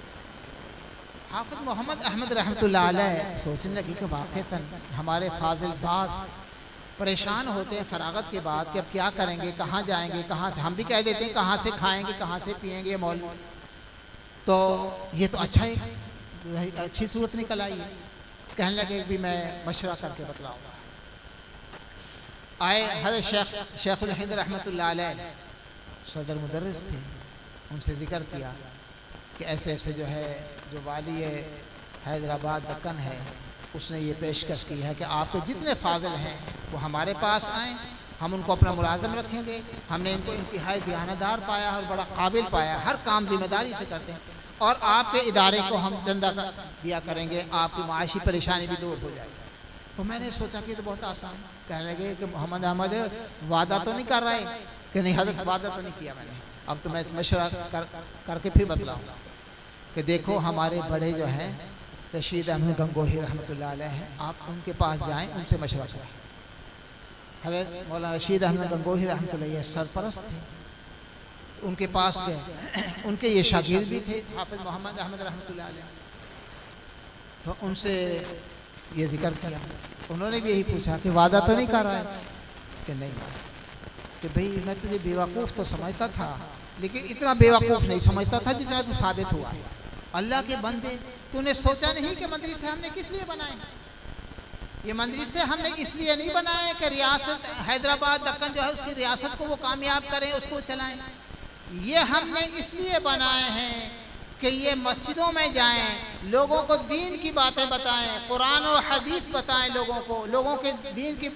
حافظ محمد احمد رحمۃ اللہ علیہ سوچنے لگی کہ واقعتاً ہمارے فاضل باز پریشان ہوتے ہیں فراغت کے بعد کہ اب کیا کریں گے، کہاں جائیں گے، کہاں سے، ہم بھی کہہ دیتے ہیں کہاں سے کھائیں گے، کہاں سے پیئیں گے مولوی۔ تو یہ تو اچھا ہے، اچھی صورت نکل آئی ہے۔ کہنے لگے بھی میں مشورہ کر کے بتلاؤں گا۔ آئے حضرت شیخ الہند رحمۃ اللہ علیہ، صدر مدرس تھے، ان سے ذکر کیا کہ ایسے ایسے جو ہے جو والی حیدرآباد دکن ہے، اس نے یہ پیشکش کی ہے کہ آپ کے جتنے فاضل ہیں وہ ہمارے پاس آئیں، ہم ان کو اپنا ملازم رکھیں گے۔ ہم نے ان کو انتہائی دیانتدار پایا اور بڑا قابل پایا، ہر کام ذمہ داری سے کرتے ہیں، اور آپ کے ادارے کو ہم چندہ دیا کریں گے، آپ کی معاشی پریشانی بھی دور ہو جائے گی۔ تو میں نے سوچا کہ یہ تو بہت آسان ہے۔ کہنے لگے کہ محمد احمد وعدہ تو نہیں کر رہے؟ کہ نہیں حضرت، وعدہ تو نہیں کیا میں نے، اب تو میں مشورہ کر کے پھر بتلاؤں گا کہ دیکھو ہمارے بڑے جو ہیں رشید احمد گنگوہی رحمۃ اللہ علیہ ہیں، آپ ان کے پاس جائیں، ان سے مشورہ کریں۔ حضرت مولانا رشید احمد گنگوہی رحمۃ اللہ علیہ سرپرست تھے، ان کے پاس گئے، ان کے یہ شاگرد بھی تھے حافظ محمد احمد رحمۃ اللہ علیہ، تو ان سے یہ ذکر کیا۔ انہوں نے بھی یہی پوچھا کہ وعدہ تو نہیں کر رہا ہے؟ کہ نہیں، کہ بھئی میں تجھے بیوقوف تو سمجھتا تھا، لیکن اتنا بیوقوف نہیں سمجھتا تھا جتنا تو ثابت ہوا ہے۔ اللہ کے بندے، تو نے سوچا نہیں کہ مدرسے ہم نے کس لیے بنائے؟ یہ مدرسے ہم نے اس لیے نہیں بنائے کہ ریاست حیدرآباد دکن جو ہے اس کی ریاست کو وہ کامیاب کریں، اس کو چلائیں۔ یہ ہم نے اس لیے بنائے ہیں کہ یہ مسجدوں میں جائیں، لوگوں کو دین کی باتیں بتائیں، قرآن اور حدیث بتائیں، لوگوں کے دین کی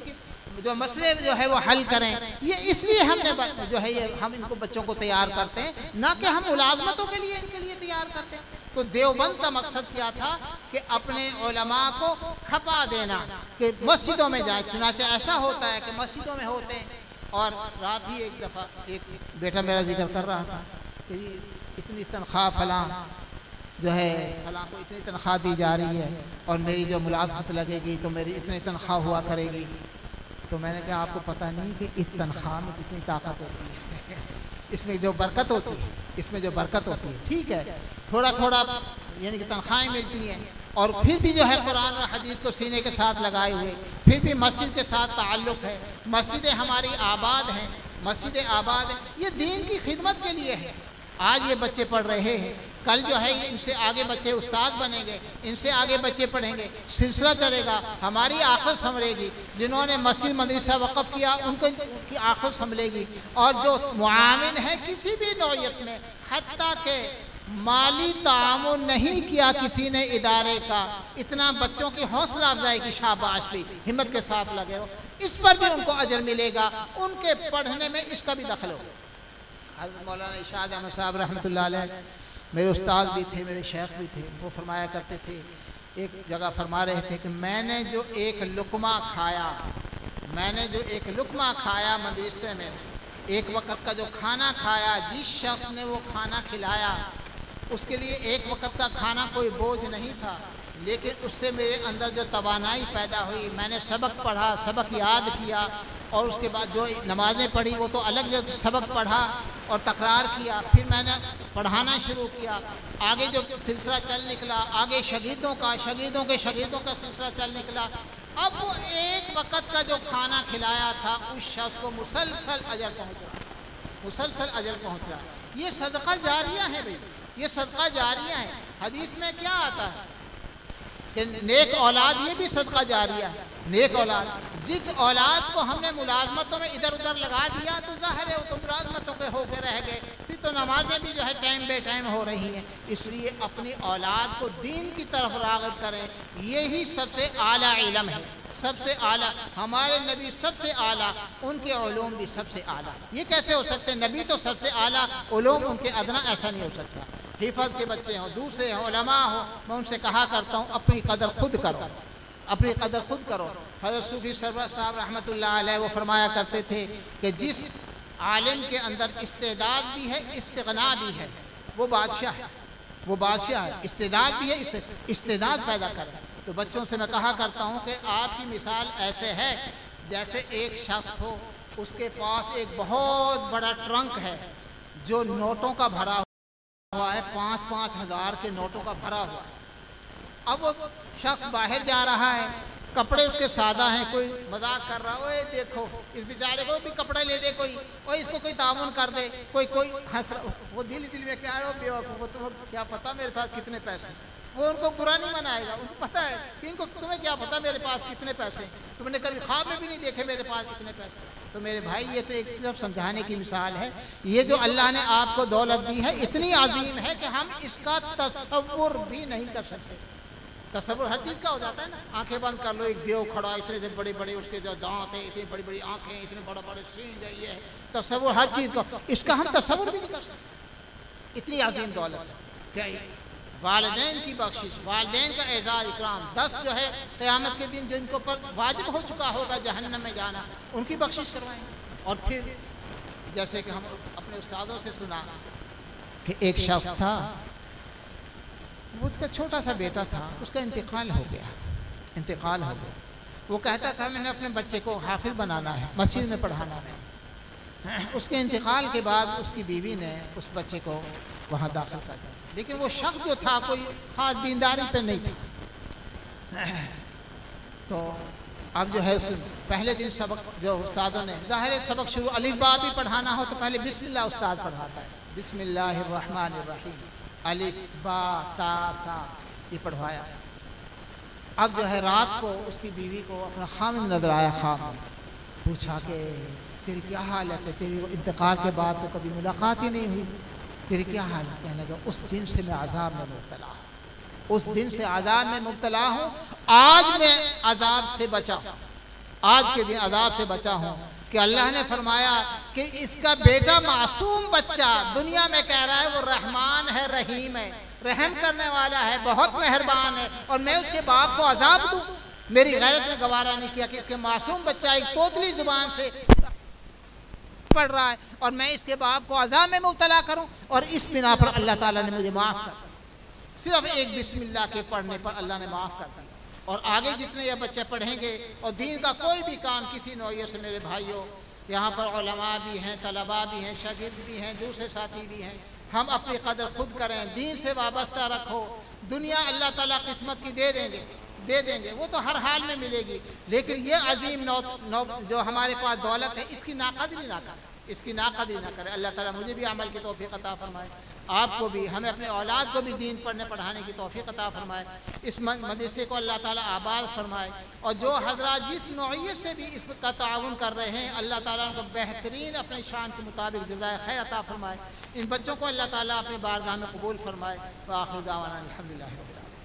جو مسئلے جو ہے وہ حل کریں۔ یہ اس لیے ہم نے جو ہے یہ ہم ان کو بچوں کو تیار کرتے ہیں، نہ کہ ہم ملازمتوں کے لیے ان کے لیے تیار کرتے ہیں۔ تو دیوبند کا مقصد کیا تھا کہ اپنے علماء کو کھپا دینا کہ مسجدوں میں جائیں۔ چنانچہ ایسا ہوتا ہے کہ مسجدوں میں ہوتے ہیں، اور رات ہی ایک دفعہ ایک بیٹا میرا ذکر کر رہا تھا کہ اتنی تنخواہ فلاں جو ہے فلاں کو اتنی تنخواہ دی جا رہی ہے، اور میری جو ملازمت لگے گی تو میری اتنی تنخواہ ہوا کرے گی۔ تو میں نے کہا آپ کو پتہ نہیں کہ اس تنخواہ میں کتنی طاقت ہوتی ہے، اس میں جو برکت ہوتی ہے، اس میں جو برکت ہوتی ہے۔ ٹھیک ہے تھوڑا تھوڑا یعنی کہ تنخواہیں ملتی ہیں، اور پھر بھی جو ہے قرآن اور حدیث کو سینے کے ساتھ لگائے ہوئے، پھر بھی مسجد کے ساتھ تعلق ہے۔ مسجدیں ہماری آباد ہیں، مسجدیں آباد ہیں، یہ دین کی خدمت کے لیے ہے۔ آج یہ بچے پڑھ رہے ہیں، کل جو ہے ان سے آگے بچے استاد بنیں گے، ان سے آگے بچے پڑھیں گے، سلسلہ چلے گا، ہماری آخر سنورے گی۔ جنہوں نے مسجد مدرسہ وقف کیا ان کی آخر سنبھلے گی، اور جو معاون ہے کسی بھی نوعیت میں، حتیٰ کہ مالی تعاون نہیں کیا کسی نے ادارے کا، اتنا بچوں کی حوصلہ افزائی کی شاباش بھی، ہمت کے ساتھ لگے رہو، اس پر بھی ان کو اجر ملے گا، ان کے پڑھنے میں اس کا بھی دخل ہوگا۔ حضرت مولانا ارشاد احمد صاحب رحمۃ اللہ علیہ میرے استاد بھی تھے، میرے شیخ بھی تھے، وہ فرمایا کرتے تھے، ایک جگہ فرما رہے تھے کہ میں نے جو ایک لقمہ کھایا مدرسے میں، ایک وقت کا جو کھانا کھایا، جس شخص نے وہ کھانا کھلایا اس کے لیے ایک وقت کا کھانا کوئی بوجھ نہیں تھا، لیکن اس سے میرے اندر جو توانائی پیدا ہوئی، میں نے سبق پڑھا، سبق یاد کیا، اور اس کے بعد جو نمازیں پڑھی وہ تو الگ، جب سبق پڑھا اور تکرار کیا، پھر میں نے پڑھانا شروع کیا، آگے جو سلسلہ چل نکلا، آگے شاگردوں کے شاگردوں کا سلسلہ چل نکلا۔ اب وہ ایک وقت کا جو کھانا کھلایا تھا اس شخص کو مسلسل اجر پہنچ رہا۔ یہ صدقہ جاریہ ہے بھائی، یہ صدقہ جاریہ ہے۔ حدیث میں کیا آتا ہے کہ نیک اولاد یہ بھی صدقہ جاریہ ہے۔ نیک اولاد، جس اولاد کو ہم نے ملازمتوں میں ادھر ادھر لگا دیا تو ظاہر ہے وہ تو ملازمتوں کے ہو کے رہ گئے، پھر تو نمازیں بھی جو ہے ٹائم بے ٹائم ہو رہی ہیں۔ اس لیے اپنی اولاد کو دین کی طرف راغب کریں، یہی سب سے اعلیٰ علم ہے، سب سے اعلیٰ۔ ہمارے نبی سب سے اعلیٰ، ان کے علوم بھی سب سے اعلیٰ۔ یہ کیسے ہو سکتے؟ نبی تو سب سے اعلیٰ، علوم ان کے ادنا، ایسا نہیں ہو سکتا۔ حفاظت کے بچے ہوں، دوسرے ہوں، علماء ہوں، میں ان سے کہا کرتا ہوں اپنی قدر خود کرو، اپنی قدر خود کرو۔ حضرت صوفی سرور صاحب رحمۃ اللہ علیہ وہ فرمایا کرتے تھے کہ جس عالم کے اندر استعداد بھی ہے، استغنا بھی ہے، وہ بادشاہ ہے، استعداد بھی ہے، استعداد پیدا کرے۔ تو بچوں سے میں کہا کرتا ہوں کہ آپ کی مثال ایسے ہے جیسے ایک شخص ہو، اس کے پاس ایک بہت بڑا ٹرنک ہے جو نوٹوں کا بھرا ہوا ہے، 5-5 ہزار کے نوٹوں کا بھرا ہوا ہے۔ اب وہ شخص باہر جا رہا ہے، کپڑے اس کے سادہ ہیں، کوئی مذاق کر رہا ہے، اوے دیکھو اس بیچارے کو بھی کپڑے لے دے کوئی، اور اس کو کوئی تعاون کر دے، کوئی ہنس رہا، وہ دل میں کیا رہا بیوقوف، تمہیں کیا پتا میرے پاس کتنے پیسے، وہ ان کو برا نہیں منائے گا، ان کو پتہ ہے کہ تمہیں کیا پتا میرے پاس کتنے پیسے، تم نے کبھی خواب میں بھی نہیں دیکھے میرے پاس اتنے پیسے۔ تو میرے بھائی یہ تو ایک صرف سمجھانے کی مثال ہے، یہ جو اللہ نے آپ کو دولت دی ہے اتنی عظیم ہے کہ ہم اس کا تصور بھی نہیں کر سکتے۔ تصور ہر چیز کا ہو جاتا ہے نا، آنکھیں بند کر لو، ایک دیو کھڑا، اتنے سے بڑے بڑے اس کے جو دانت ہیں، اتنی بڑی بڑی آنکھیں، اتنے بڑے بڑے سینگ ہے، یہ ہے تصور ہر چیز کا، اس کا ہم تصور بھی نہیں کر سکتے، اتنی عظیم دولت ہے۔ کیا والدین کی بخشش، والدین کا اعزاز اکرام، 10 جو ہے قیامت کے دن جن کو پر واجب ہو چکا ہوگا جہنم میں جانا، ان کی بخشش کروائیں۔ اور پھر جیسے کہ ہم اپنے استادوں سے سنا کہ ایک شخص تھا، اس کا چھوٹا سا بیٹا تھا، اس کا انتقال ہو گیا، وہ کہتا تھا میں نے اپنے بچے کو حافظ بنانا ہے، مسجد میں پڑھانا ہے۔ اس کے انتقال کے بعد اس کی بیوی نے اس بچے کو وہاں داخل کر دیا، لیکن وہ شخص جو تھا کوئی خاص دینداری پہ نہیں تھا۔ تو اب جو ہے اس پہلے دن سبق جو استادوں نے، ظاہر ہے سبق شروع الف با بھی پڑھانا ہو تو پہلے بسم اللہ استاد پڑھاتا ہے، بسم اللہ الرحمن الرحیم، الف با تا تا، یہ پڑھوایا۔ اب جو ہے رات کو اس کی بیوی کو اپنا خامد نظر آیا، خواب میں پوچھا کہ تیری کیا حالت ہے؟ تیری انتقال کے بعد تو کبھی ملاقات ہی نہیں ہوئی، تیری کیا حالت؟ کہنے لگا اس دن سے میں عذاب میں مبتلا ہوں، اس دن سے عذاب میں مبتلا ہوں، آج میں عذاب سے بچا ہوں، آج کے دن عذاب سے بچا ہوں کہ اللہ نے فرمایا کہ اس کا بیٹا معصوم بچہ دنیا میں کہہ رہا ہے وہ رحمان ہے، رحیم ہے، رحم کرنے والا ہے، بہت مہربان ہے، اور میں اس کے باپ کو عذاب دوں؟ میری غیرت نے گوارا نہیں کیا کہ اس کے معصوم بچہ ایک توتلی زبان سے پڑھ رہا ہے اور میں اس کے باپ کو عذاب میں مبتلا کروں، اور اس بنا پر اللہ تعالیٰ نے مجھے معاف کر دیا، صرف ایک بسم اللہ کے پڑھنے پر اللہ نے معاف کر دیا۔ اور آگے جتنے یہ بچے پڑھیں گے اور دین کا کوئی بھی کام کسی نوعیت سے، میرے بھائیوں یہاں پر علماء بھی ہیں، طلباء بھی ہیں، شاگرد بھی ہیں، دوسرے ساتھی بھی ہیں، ہم اپنی قدر خود کریں، دین سے وابستہ رکھو۔ دنیا اللہ تعالیٰ قسمت کی دے دیں گے، وہ تو ہر حال میں ملے گی، لیکن یہ عظیم جو ہمارے پاس دولت ہے اس کی ناقدری نہ کریں، اس کی ناقدری نہ کریں۔ اللہ تعالیٰ مجھے بھی عمل کی توفیق عطا فرمائے، آپ کو بھی، ہمیں اپنے اولاد کو بھی دین پڑھنے پڑھانے کی توفیق عطا فرمائے، اس مدرسے کو اللہ تعالیٰ آباد فرمائے، اور جو حضرات جس نوعیت سے بھی اس کا تعاون کر رہے ہیں اللہ تعالیٰ ان کو بہترین اپنے شان کے مطابق جزائے خیر عطا فرمائے۔ ان بچوں کو اللہ تعالیٰ اپنی بارگاہ میں قبول فرمائے۔ وآخر دعوانا الحمدللہ رب العالمین۔